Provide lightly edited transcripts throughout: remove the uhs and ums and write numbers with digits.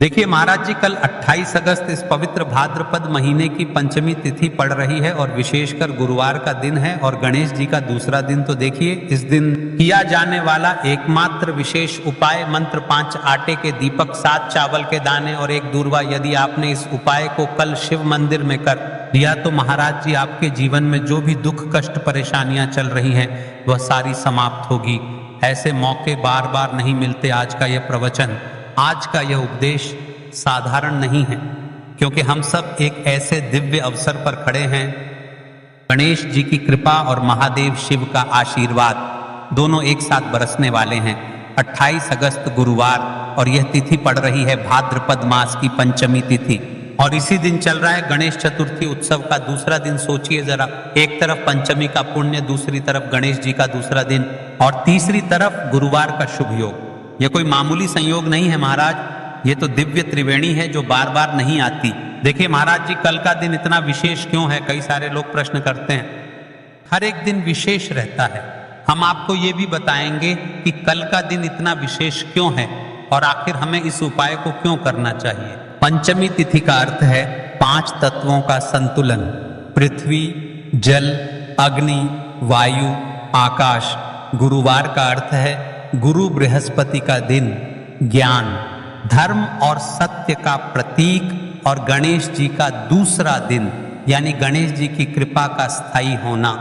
देखिए महाराज जी, कल 28 अगस्त इस पवित्र भाद्रपद महीने की पंचमी तिथि पड़ रही है और विशेषकर गुरुवार का दिन है और गणेश जी का दूसरा दिन। तो देखिए, इस दिन किया जाने वाला एकमात्र विशेष उपाय मंत्र 5 आटे के दीपक, 7 चावल के दाने और 1 दूर्वा। यदि आपने इस उपाय को कल शिव मंदिर में कर दिया तो महाराज जी आपके जीवन में जो भी दुख कष्ट परेशानियां चल रही हैं वह सारी समाप्त होगी। ऐसे मौके बार बार नहीं मिलते। आज का यह प्रवचन, आज का यह उपदेश साधारण नहीं है, क्योंकि हम सब एक ऐसे दिव्य अवसर पर खड़े हैं। गणेश जी की कृपा और महादेव शिव का आशीर्वाद दोनों एक साथ बरसने वाले हैं। 28 अगस्त गुरुवार और यह तिथि पड़ रही है भाद्रपद मास की पंचमी तिथि और इसी दिन चल रहा है गणेश चतुर्थी उत्सव का दूसरा दिन। सोचिए जरा, एक तरफ पंचमी का पुण्य, दूसरी तरफ गणेश जी का दूसरा दिन और तीसरी तरफ गुरुवार का शुभ योग। यह कोई मामूली संयोग नहीं है महाराज, ये तो दिव्य त्रिवेणी है जो बार बार नहीं आती। देखिए महाराज जी, कल का दिन इतना विशेष क्यों है? कई सारे लोग प्रश्न करते हैं। हर एक दिन विशेष रहता है। हम आपको ये भी बताएंगे कि कल का दिन इतना विशेष क्यों है और आखिर हमें इस उपाय को क्यों करना चाहिए। पंचमी तिथि का अर्थ है 5 तत्वों का संतुलन: पृथ्वी, जल, अग्नि, वायु, आकाश। गुरुवार का अर्थ है गुरु बृहस्पति का दिन, ज्ञान, धर्म और सत्य का प्रतीक और गणेश जी का दूसरा दिन यानी गणेश जी की कृपा का स्थायी होना।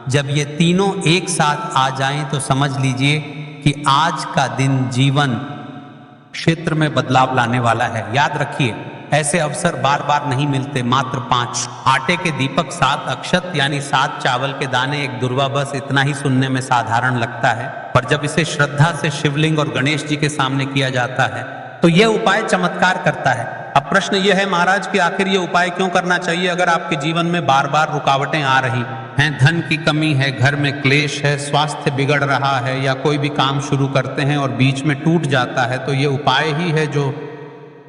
जब ये तीनों एक साथ आ जाएं तो समझ लीजिए कि आज का दिन जीवन क्षेत्र में बदलाव लाने वाला है। याद रखिए, ऐसे अवसर बार बार नहीं मिलते। मात्र 5 आटे के दीपक, 7 अक्षत यानी 7 चावल के दाने, 1 दूर्वा, बस इतना ही सुनने में साधारण लगता है, पर जब इसे श्रद्धा से शिवलिंग और गणेश जी के सामने किया जाता है तो यह उपाय चमत्कार करता है। अब प्रश्न यह है महाराज कि आखिर ये उपाय क्यों करना चाहिए? अगर आपके जीवन में बार बार रुकावटें आ रही हैं, धन की कमी है, घर में क्लेश है, स्वास्थ्य बिगड़ रहा है या कोई भी काम शुरू करते हैं और बीच में टूट जाता है, तो ये उपाय ही है जो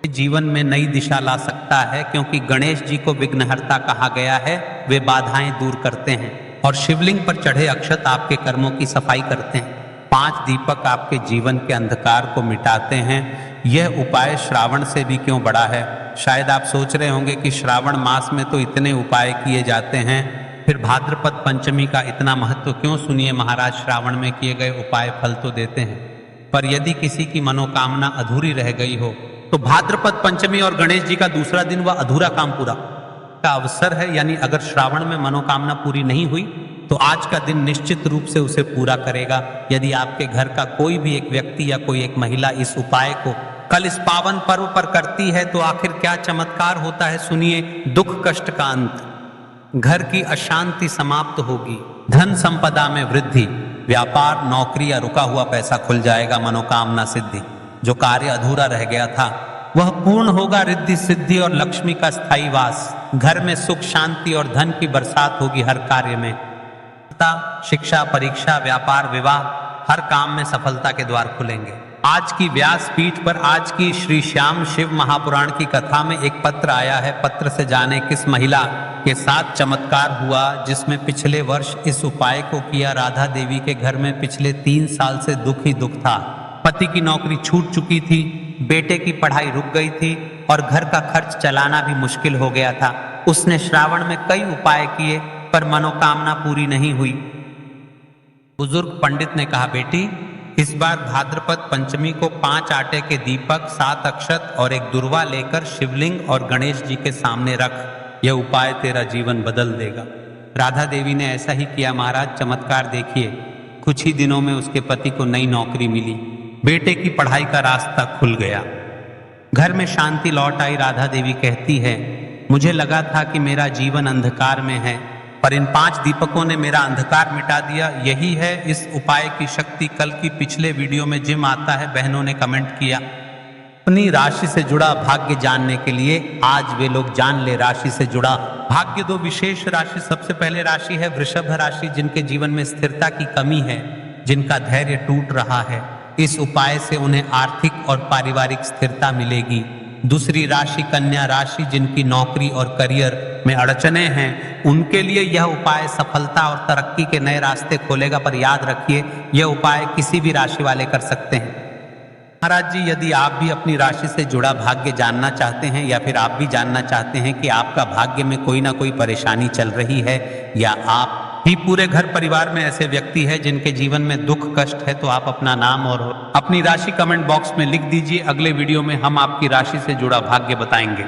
जीवन में नई दिशा ला सकता है। क्योंकि गणेश जी को विघ्नहर्ता कहा गया है, वे बाधाएं दूर करते हैं और शिवलिंग पर चढ़े अक्षत आपके कर्मों की सफाई करते हैं। 5 दीपक आपके जीवन के अंधकार को मिटाते हैं। यह उपाय श्रावण से भी क्यों बड़ा है? शायद आप सोच रहे होंगे कि श्रावण मास में तो इतने उपाय किए जाते हैं, फिर भाद्रपद पंचमी का इतना महत्व क्यों? सुनिए महाराज, श्रावण में किए गए उपाय फल तो देते हैं, पर यदि किसी की मनोकामना अधूरी रह गई हो तो भाद्रपद पंचमी और गणेश जी का दूसरा दिन वह अधूरा काम पूरा का अवसर है। यानी अगर श्रावण में मनोकामना पूरी नहीं हुई तो आज का दिन निश्चित रूप से उसे पूरा करेगा। यदि आपके घर का कोई भी एक व्यक्ति या कोई एक महिला इस उपाय को कल इस पावन पर्व पर करती है तो आखिर क्या चमत्कार होता है? सुनिए, दुख कष्ट का अंत, घर की अशांति समाप्त होगी, धन संपदा में वृद्धि, व्यापार, नौकरी या रुका हुआ पैसा खुल जाएगा, मनोकामना सिद्धि, जो कार्य अधूरा रह गया था वह पूर्ण होगा, रिद्धि सिद्धि और लक्ष्मी का स्थायी वास, घर में सुख शांति और धन की बरसात होगी। हर कार्य में शिक्षा, परीक्षा, व्यापार, विवाह, हर काम में सफलता के द्वार खुलेंगे। आज की व्यास पीठ पर आज की श्री श्याम शिव महापुराण की कथा में एक पत्र आया है। पत्र से जाने किस महिला के साथ चमत्कार हुआ जिसमें पिछले वर्ष इस उपाय को किया। राधा देवी के घर में पिछले 3 साल से दुख ही दुख था। पति की नौकरी छूट चुकी थी, बेटे की पढ़ाई रुक गई थी और घर का खर्च चलाना भी मुश्किल हो गया था। उसने श्रावण में कई उपाय किए पर मनोकामना पूरी नहीं हुई। बुजुर्ग पंडित ने कहा, बेटी, इस बार भाद्रपद पंचमी को 5 आटे के दीपक, 7 अक्षत और 1 दूर्वा लेकर शिवलिंग और गणेश जी के सामने रख। यह उपाय तेरा जीवन बदल देगा। राधा देवी ने ऐसा ही किया महाराज। चमत्कार देखिए, कुछ ही दिनों में उसके पति को नई नौकरी मिली, बेटे की पढ़ाई का रास्ता खुल गया, घर में शांति लौट आई। राधा देवी कहती है, मुझे लगा था कि मेरा जीवन अंधकार में है, पर इन 5 दीपकों ने मेरा अंधकार मिटा दिया। यही है इस उपाय की शक्ति। कल की पिछले वीडियो में जिम आता है बहनों ने कमेंट किया। अपनी राशि से जुड़ा भाग्य जानने के लिए आज वे लोग जान ले राशि से जुड़ा भाग्य। 2 विशेष राशि। सबसे पहले राशि है वृषभ राशि, जिनके जीवन में स्थिरता की कमी है, जिनका धैर्य टूट रहा है। इस उपाय से उन्हें आर्थिक और पारिवारिक स्थिरता मिलेगी। दूसरी राशि कन्या राशि, जिनकी नौकरी और करियर में अड़चने हैं, उनके लिए यह उपाय सफलता और तरक्की के नए रास्ते खोलेगा। पर याद रखिए, यह उपाय किसी भी राशि वाले कर सकते हैं। महाराज जी, यदि आप भी अपनी राशि से जुड़ा भाग्य जानना चाहते हैं या फिर आप भी जानना चाहते हैं कि आपका भाग्य में कोई ना कोई परेशानी चल रही है या आप ही पूरे घर परिवार में ऐसे व्यक्ति है जिनके जीवन में दुख कष्ट है, तो आप अपना नाम और अपनी राशि कमेंट बॉक्स में लिख दीजिए। अगले वीडियो में हम आपकी राशि से जुड़ा भाग्य बताएंगे।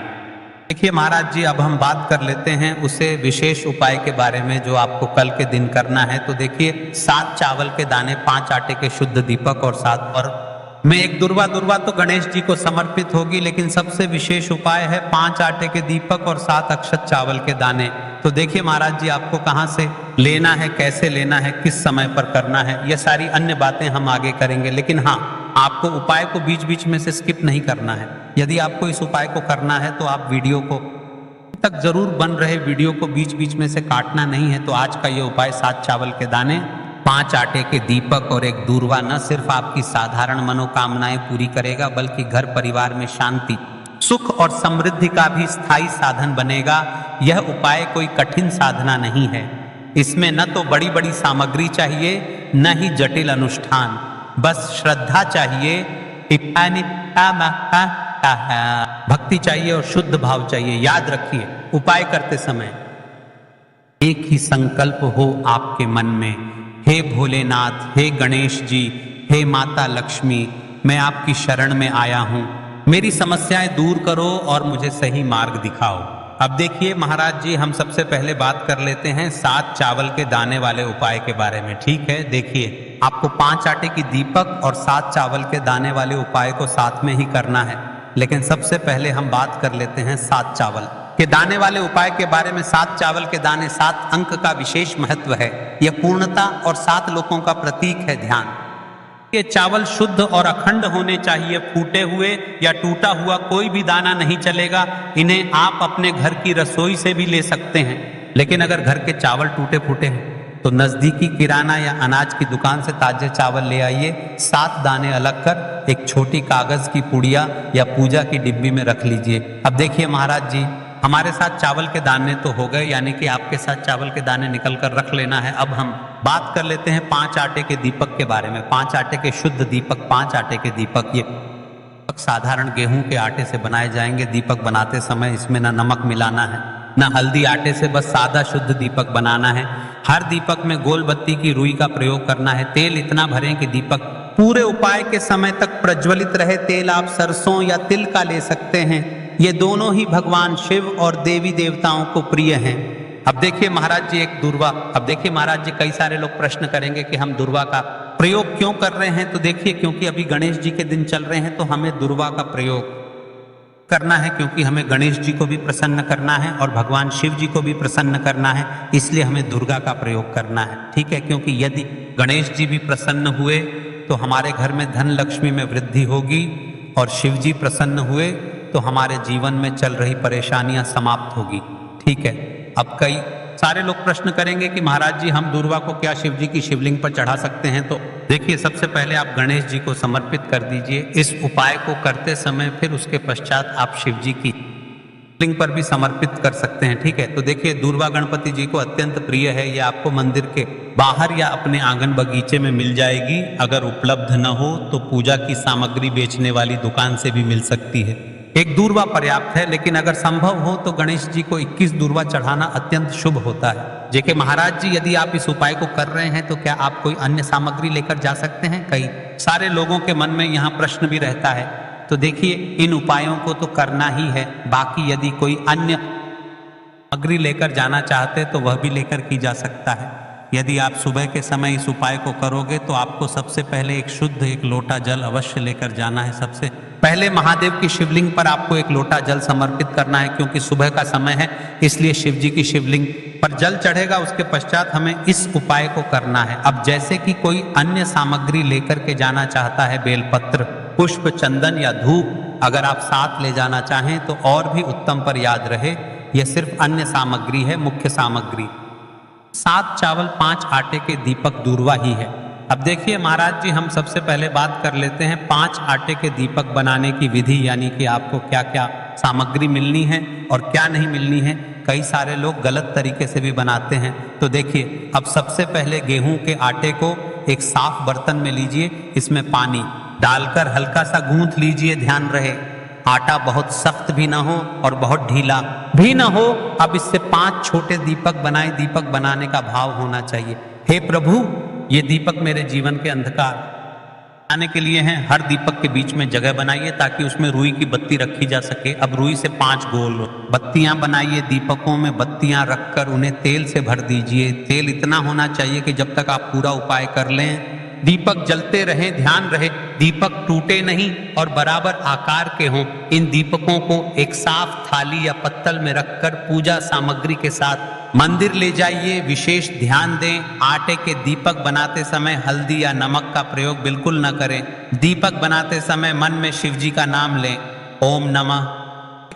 देखिए महाराज जी, अब हम बात कर लेते हैं उसे विशेष उपाय के बारे में जो आपको कल के दिन करना है। तो देखिए, 7 चावल के दाने, 5 आटे के शुद्ध दीपक और 7 और में एक दुर्वा तो गणेश जी को समर्पित होगी, लेकिन सबसे विशेष उपाय है 5 आटे के दीपक और 7 अक्षत चावल के दाने। तो देखिए महाराज जी, आपको कहाँ से लेना है, कैसे लेना है, किस समय पर करना है, ये सारी अन्य बातें हम आगे करेंगे। लेकिन हाँ, आपको उपाय को बीच बीच में से स्किप नहीं करना है। यदि आपको इस उपाय को करना है तो आप वीडियो को तक जरूर बन रहे वीडियो को बीच बीच में से काटना नहीं है। तो आज का ये उपाय 7 चावल के दाने, 5 आटे के दीपक और एक दूर्वा न सिर्फ आपकी साधारण मनोकामनाएं पूरी करेगा, बल्कि घर परिवार में शांति, सुख और समृद्धि का भी स्थायी साधन बनेगा। यह उपाय कोई कठिन साधना नहीं है। इसमें न तो बड़ी बड़ी सामग्री चाहिए, न ही जटिल अनुष्ठान, बस श्रद्धा चाहिए, भक्ति चाहिए और शुद्ध भाव चाहिए। याद रखिए, उपाय करते समय एक ही संकल्प हो आपके मन में, हे भोलेनाथ, हे गणेश जी, हे माता लक्ष्मी, मैं आपकी शरण में आया हूं, मेरी समस्याएं दूर करो और मुझे सही मार्ग दिखाओ। अब देखिए महाराज जी, हम सबसे पहले बात कर लेते हैं 7 चावल के दाने वाले उपाय के बारे में। ठीक है, देखिए, आपको 5 आटे की दीपक और 7 चावल के दाने वाले उपाय को साथ में ही करना है। लेकिन सबसे पहले हम बात कर लेते हैं 7 चावल के दाने वाले उपाय के बारे में। 7 चावल के दाने, 7 अंक का विशेष महत्व है। यह पूर्णता और 7 लोकों का प्रतीक है। ध्यान, ये चावल शुद्ध और अखंड होने चाहिए। फूटे हुए या टूटा हुआ कोई भी दाना नहीं चलेगा। इन्हें आप अपने घर की रसोई से भी ले सकते हैं। लेकिन अगर घर के चावल टूटे फूटे हैं तो नजदीकी किराना या अनाज की दुकान से ताजे चावल ले आइए। 7 दाने अलग कर एक छोटी कागज की पुड़िया या पूजा की डिब्बी में रख लीजिए। अब देखिए महाराज जी, हमारे साथ चावल के दाने तो हो गए, यानी कि आपके साथ चावल के दाने निकल कर रख लेना है। अब हम बात कर लेते हैं 5 आटे के दीपक के बारे में। 5 आटे के शुद्ध दीपक, 5 आटे के दीपक, ये साधारण गेहूं के आटे से बनाए जाएंगे। दीपक बनाते समय इसमें ना नमक मिलाना है, ना हल्दी, आटे से बस सादा शुद्ध दीपक बनाना है। हर दीपक में गोल बत्ती की रुई का प्रयोग करना है। तेल इतना भरें कि दीपक पूरे उपाय के समय तक प्रज्वलित रहे। तेल आप सरसों या तिल का ले सकते हैं। ये दोनों ही भगवान शिव और देवी देवताओं को प्रिय हैं। अब देखिए महाराज जी, एक दुर्वा। अब देखिए महाराज जी, कई सारे लोग प्रश्न करेंगे कि हम दुर्वा का प्रयोग क्यों कर रहे हैं। तो देखिए, क्योंकि अभी गणेश जी के दिन चल रहे हैं, तो हमें दुर्वा का प्रयोग करना है, क्योंकि हमें गणेश जी को भी प्रसन्न करना है और भगवान शिव जी को भी प्रसन्न करना है। इसलिए हमें दुर्गा का प्रयोग करना है। ठीक है, क्योंकि यदि गणेश जी भी प्रसन्न हुए तो हमारे घर में धन लक्ष्मी में वृद्धि होगी, और शिव जी प्रसन्न हुए तो हमारे जीवन में चल रही परेशानियां समाप्त होगी। ठीक है, अब कई सारे लोग प्रश्न करेंगे कि महाराज जी, हम दुर्वा को क्या शिव जी की शिवलिंग पर चढ़ा सकते हैं। तो देखिए, सबसे पहले आप गणेश जी को समर्पित कर दीजिए इस उपाय को करते समय। फिर उसके पश्चात आप शिव जी की शिवलिंग पर भी समर्पित कर सकते हैं। ठीक है, तो देखिए, दुर्वा गणपति जी को अत्यंत प्रिय है। ये आपको मंदिर के बाहर या अपने आंगन बगीचे में मिल जाएगी। अगर उपलब्ध न हो तो पूजा की सामग्री बेचने वाली दुकान से भी मिल सकती है। एक दूर्वा पर्याप्त है, लेकिन अगर संभव हो तो गणेश जी को 21 दूर्वा चढ़ाना अत्यंत शुभ होता है। जेके महाराज जी, यदि आप इस उपाय को कर रहे हैं तो क्या आप कोई अन्य सामग्री लेकर जा सकते हैं? कई सारे लोगों के मन में यहाँ प्रश्न भी रहता है। तो देखिए, इन उपायों को तो करना ही है। बाकी यदि कोई अन्य सामग्री लेकर जाना चाहते तो वह भी लेकर की जा सकता है। यदि आप सुबह के समय इस उपाय को करोगे तो आपको सबसे पहले एक लोटा जल अवश्य लेकर जाना है। सबसे पहले महादेव की शिवलिंग पर आपको 1 लोटा जल समर्पित करना है, क्योंकि सुबह का समय है, इसलिए शिव जी की शिवलिंग पर जल चढ़ेगा। उसके पश्चात हमें इस उपाय को करना है। अब जैसे कि कोई अन्य सामग्री लेकर के जाना चाहता है, बेलपत्र, पुष्प, चंदन या धूप, अगर आप साथ ले जाना चाहें तो और भी उत्तम, पर याद रहे यह सिर्फ अन्य सामग्री है। मुख्य सामग्री 7 चावल, 5 आटे के दीपक, दूर्वा ही है। अब देखिए महाराज जी, हम सबसे पहले बात कर लेते हैं 5 आटे के दीपक बनाने की विधि, यानी कि आपको क्या क्या सामग्री मिलनी है और क्या नहीं मिलनी है। कई सारे लोग गलत तरीके से भी बनाते हैं। तो देखिए, अब सबसे पहले गेहूं के आटे को एक साफ बर्तन में लीजिए। इसमें पानी डालकर हल्का सा गूंथ लीजिए, ध्यान रहे आटा बहुत सख्त भी ना हो और बहुत ढीला भी ना हो। अब इससे 5 छोटे दीपक बनाए, दीपक बनाने का भाव होना चाहिए, हे प्रभु ये दीपक मेरे जीवन के अंधकार आने के लिए हैं। हर दीपक के बीच में जगह बनाइए ताकि उसमें रुई की बत्ती रखी जा सके। अब रुई से 5 गोल बत्तियां बनाइए, दीपकों में बत्तियां रखकर उन्हें तेल से भर दीजिए। तेल इतना होना चाहिए कि जब तक आप पूरा उपाय कर लें दीपक जलते रहें। ध्यान रहे दीपक टूटे नहीं और बराबर आकार के हों। इन दीपकों को एक साफ थाली या पत्तल में रखकर पूजा सामग्री के साथ मंदिर ले जाइए। विशेष ध्यान दें, आटे के दीपक बनाते समय हल्दी या नमक का प्रयोग बिल्कुल न करें। दीपक बनाते समय मन में शिव जी का नाम लें, ओम नमः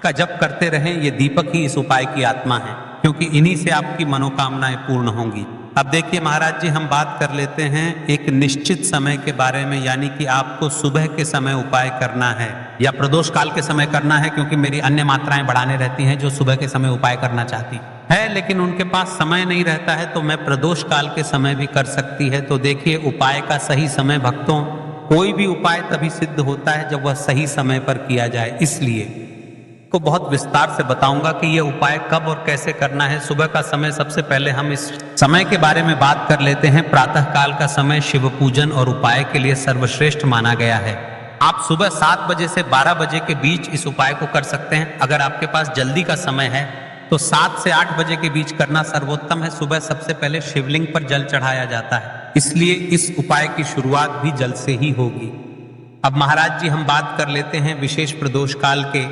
का जप करते रहें। ये दीपक ही इस उपाय की आत्मा है, क्योंकि इन्हीं से आपकी मनोकामनाएं पूर्ण होंगी। अब देखिए महाराज जी, हम बात कर लेते हैं एक निश्चित समय के बारे में, यानी कि आपको सुबह के समय उपाय करना है या प्रदोष काल के समय करना है, क्योंकि मेरी अन्य मात्राएं बढ़ाने रहती हैं जो सुबह के समय उपाय करना चाहती है लेकिन उनके पास समय नहीं रहता है, तो मैं प्रदोष काल के समय भी कर सकती है। तो देखिए उपाय का सही समय भक्तों, कोई भी उपाय तभी सिद्ध होता है जब वह सही समय पर किया जाए। इसलिए को बहुत विस्तार से बताऊंगा कि यह उपाय कब और कैसे करना है। सुबह का समय, सबसे पहले हम इस समय के बारे में बात कर लेते हैं। प्रातः काल का समय शिव पूजन और उपाय के लिए सर्वश्रेष्ठ माना गया है। आप सुबह 7 बजे से 12 बजे के बीच इस उपाय को कर सकते हैं। अगर आपके पास जल्दी का समय है तो 7 से 8 बजे के बीच करना सर्वोत्तम है। सुबह सबसे पहले शिवलिंग पर जल चढ़ाया जाता है, इसलिए इस उपाय की शुरुआत भी जल से ही होगी। अब महाराज जी, हम बात कर लेते हैं विशेष प्रदोष काल के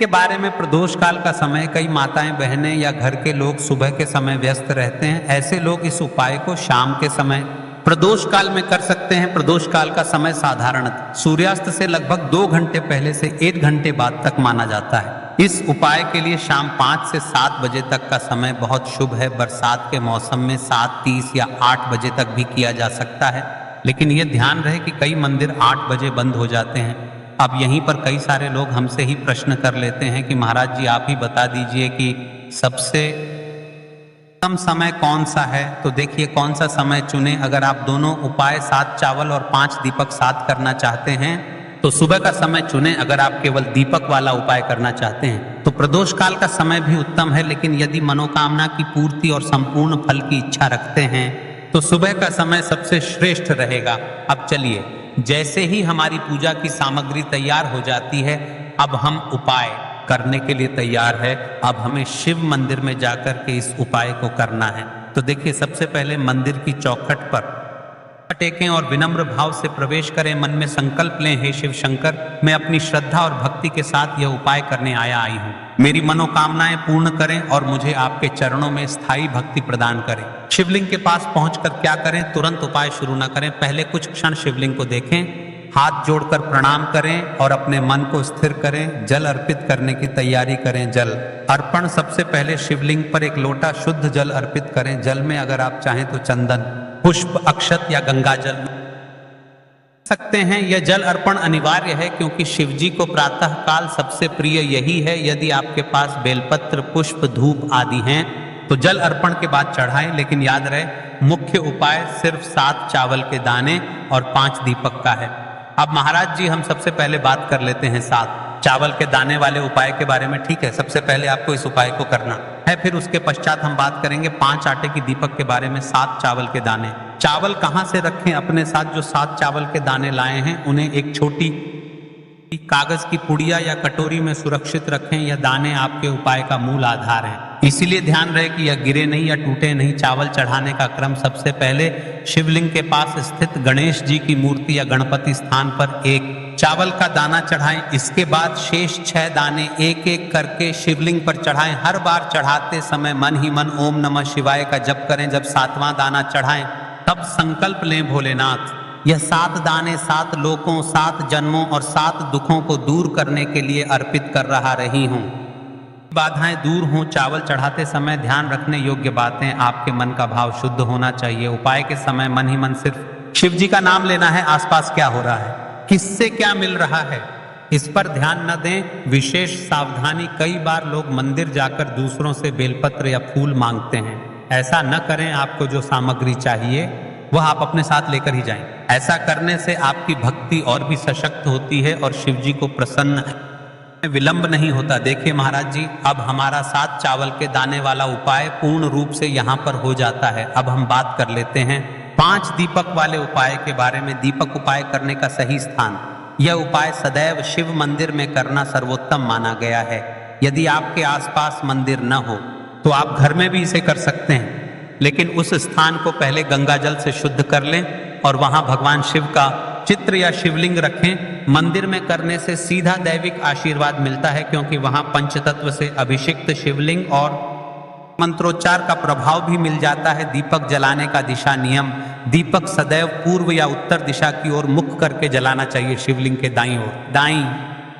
बारे में। प्रदोष काल का समय कई माताएं बहनें या घर के लोग सुबह के समय व्यस्त रहते हैं। ऐसे लोग इस उपाय को शाम के समय प्रदोष काल में कर सकते हैं। प्रदोष काल का समय साधारणतः सूर्यास्त से लगभग 2 घंटे पहले से 1 घंटे बाद तक माना जाता है। इस उपाय के लिए शाम 5 से 7 बजे तक का समय बहुत शुभ है। बरसात के मौसम में 7:30 या 8 बजे तक भी किया जा सकता है, लेकिन यह ध्यान रहे कि कई मंदिर 8 बजे बंद हो जाते हैं। अब यहीं पर कई सारे लोग हमसे ही प्रश्न कर लेते हैं कि महाराज जी आप ही बता दीजिए कि सबसे कम समय कौन सा है। तो देखिए कौन सा समय चुने। अगर आप दोनों उपाय 7 चावल और 5 दीपक साथ करना चाहते हैं तो सुबह का समय चुने। अगर आप केवल दीपक वाला उपाय करना चाहते हैं तो प्रदोष काल का समय भी उत्तम है, लेकिन यदि मनोकामना की पूर्ति और संपूर्ण फल की इच्छा रखते हैं तो सुबह का समय सबसे श्रेष्ठ रहेगा। अब चलिए, जैसे ही हमारी पूजा की सामग्री तैयार हो जाती है, अब हम उपाय करने के लिए तैयार है। अब हमें शिव मंदिर में जाकर के इस उपाय को करना है। तो देखिए, सबसे पहले मंदिर की चौखट पर टेकें और विनम्र भाव से प्रवेश करें। मन में संकल्प लें, हे शिव शंकर, मैं अपनी श्रद्धा और भक्ति के साथ यह उपाय करने आई हूँ। मेरी मनोकामनाएं पूर्ण करें और मुझे आपके चरणों में स्थायी भक्ति प्रदान करें। शिवलिंग के पास पहुंचकर क्या करें? तुरंत उपाय शुरू न करें। पहले कुछ क्षण शिवलिंग को देखें, हाथ जोड़कर प्रणाम करें और अपने मन को स्थिर करें। जल अर्पित करने की तैयारी करें। जल अर्पण, सबसे पहले शिवलिंग पर एक लोटा शुद्ध जल अर्पित करें। जल में अगर आप चाहें तो चंदन, पुष्प, अक्षत या गंगा जल सकते हैं। यह जल अर्पण अनिवार्य है क्योंकि शिव जी को प्रातः काल सबसे प्रिय यही है। यदि आपके पास बेलपत्र, पुष्प, धूप आदि हैं तो जल अर्पण के बाद चढ़ाएं, लेकिन याद रहे मुख्य उपाय सिर्फ 7 चावल के दाने और 5 दीपक का है। अब महाराज जी, हम सबसे पहले बात कर लेते हैं 7 चावल के दाने वाले उपाय के बारे में। ठीक है, सबसे पहले आपको इस उपाय को करना है, फिर उसके पश्चात हम बात करेंगे 5 आटे की दीपक के बारे में। 7 चावल के दाने, चावल कहाँ से रखें अपने साथ? जो 7 चावल के दाने लाए हैं उन्हें एक छोटी कागज की पुड़िया या कटोरी में सुरक्षित रखें। यह दाने आपके उपाय का मूल आधार है, इसीलिए ध्यान रहे कि यह गिरे नहीं या टूटे नहीं। चावल चढ़ाने का क्रम, सबसे पहले शिवलिंग के पास स्थित गणेश जी की मूर्ति या गणपति स्थान पर एक चावल का दाना चढ़ाएं। इसके बाद शेष 6 दाने एक एक करके शिवलिंग पर चढ़ाएं। हर बार चढ़ाते समय मन ही मन ओम नमः शिवाय का जप करें। जब 7वां दाना चढ़ाएं तब संकल्प लें, भोलेनाथ यह 7 दाने 7 लोकों, 7 जन्मों और 7 दुखों को दूर करने के लिए अर्पित कर रही हूँ। बाधाएं दूर हों। चावल चढ़ाते समय ध्यान रखने योग्य बातें, आपके मन का भाव शुद्ध होना चाहिए। उपाय के समय मन ही मन सिर्फ शिव जी का नाम लेना है। आसपास क्या हो रहा है, किससे क्या मिल रहा है, इस पर ध्यान न दें। विशेष सावधानी, कई बार लोग मंदिर जाकर दूसरों से बेलपत्र या फूल मांगते हैं। ऐसा न करें। आपको जो सामग्री चाहिए वह आप अपने साथ लेकर ही जाएं। ऐसा करने से आपकी भक्ति और भी सशक्त होती है और शिव जी को प्रसन्न विलंब नहीं होता। देखिए महाराज जी, अब हमारा 7 चावल के दाने वाला उपाय पूर्ण रूप से यहाँ पर हो जाता है। अब हम बात कर लेते हैं 5 दीपक वाले उपाय के बारे में। दीपक उपाय करने का सही स्थान, यह उपाय सदैव शिव मंदिर में करना सर्वोत्तम माना गया है। यदि आपके आसपास मंदिर न हो तो आप घर में भी इसे कर सकते हैं, लेकिन उस स्थान को पहले गंगा जल से शुद्ध कर लें और वहां भगवान शिव का चित्र या शिवलिंग रखें। मंदिर में करने से सीधा दैविक आशीर्वाद मिलता है, क्योंकि वहां पंचतत्व से अभिषिक्त शिवलिंग और मंत्रोच्चार का प्रभाव भी मिल जाता है। दीपक जलाने का दिशा नियम, दीपक सदैव पूर्व या उत्तर दिशा की ओर मुख करके जलाना चाहिए। शिवलिंग के दाईं ओर दाईं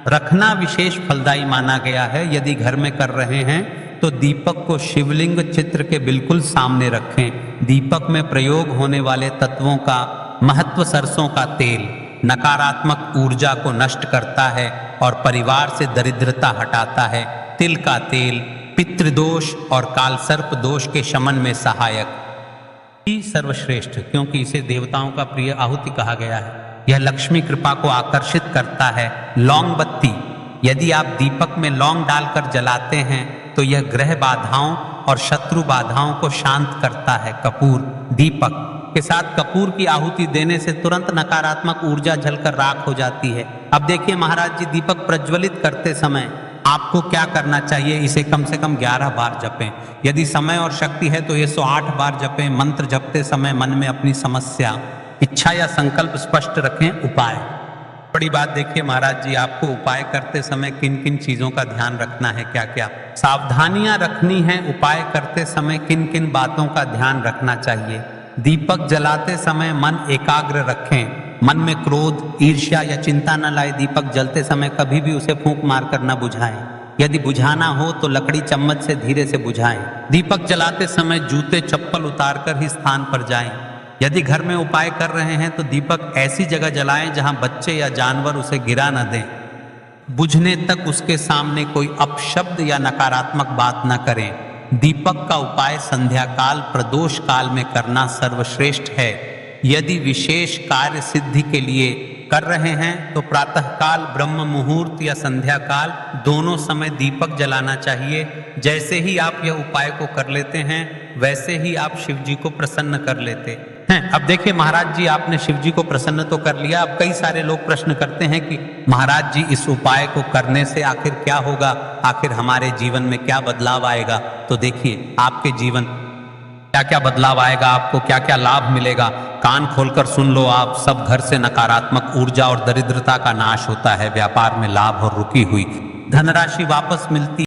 रखना विशेष फलदायी माना गया है। यदि घर में कर रहे हैं तो दीपक को शिवलिंग चित्र के बिल्कुल सामने रखें। दीपक में प्रयोग होने वाले तत्वों का महत्व, सरसों का तेल नकारात्मक ऊर्जा को नष्ट करता है और परिवार से दरिद्रता हटाता है। तिल का तेल पितृदोष और कालसर्प दोष के शमन में सहायक ही सर्वश्रेष्ठ, क्योंकि इसे देवताओं का प्रिय आहुति कहा गया है। यह लक्ष्मी कृपा को आकर्षित करता है। लौंग बत्ती, यदि आप दीपक में लौंग डालकर जलाते हैं तो यह ग्रह बाधाओं और शत्रु बाधाओं को शांत करता है। कपूर, दीपक के साथ कपूर की आहुति देने से तुरंत नकारात्मक ऊर्जा जलकर राख हो जाती है। अब देखिए महाराज जी, दीपक प्रज्वलित करते समय आपको क्या करना चाहिए? इसे कम से कम 11 बार जपें। यदि समय और शक्ति है तो ये 108 बार जपें। मंत्र जपते समय मन में अपनी समस्या, इच्छा या संकल्प स्पष्ट रखें। उपाय, बड़ी बात देखिए महाराज जी, आपको उपाय करते समय किन किन चीजों का ध्यान रखना है, क्या क्या सावधानियां रखनी है। उपाय करते समय किन किन बातों का ध्यान रखना चाहिए। दीपक जलाते समय मन एकाग्र रखें। मन में क्रोध, ईर्ष्या या चिंता न लाए। दीपक जलते समय कभी भी उसे फूंक मारकर न बुझाएं। यदि बुझाना हो तो लकड़ी चम्मच से धीरे से बुझाएं। दीपक जलाते समय जूते चप्पल उतारकर ही स्थान पर जाएं। यदि घर में उपाय कर रहे हैं तो दीपक ऐसी जगह जलाएं जहां बच्चे या जानवर उसे गिरा न दें। बुझने तक उसके सामने कोई अपशब्द या नकारात्मक बात न करें। दीपक का उपाय संध्या काल, प्रदोष काल में करना सर्वश्रेष्ठ है। यदि विशेष कार्य सिद्धि के लिए कर रहे हैं तो प्रातः काल, ब्रह्म मुहूर्त या संध्या काल, दोनों समय दीपक जलाना चाहिए। जैसे ही आप यह उपाय को कर लेते हैं वैसे ही आप शिव जी को प्रसन्न कर लेते हैं। अब देखिए महाराज जी, आपने शिव जी को प्रसन्न तो कर लिया। अब कई सारे लोग प्रश्न करते हैं कि महाराज जी, इस उपाय को करने से आखिर क्या होगा, आखिर हमारे जीवन में क्या बदलाव आएगा? तो देखिए, आपके जीवन क्या क्या बदलाव आएगा, आपको क्या क्या लाभ मिलेगा, कान खोलकर सुन लो आप। सब घर से नकारात्मक ऊर्जा और दरिद्रता का नाश होता है। व्यापार में लाभ और रुकी हुई धनराशि वापस मिलती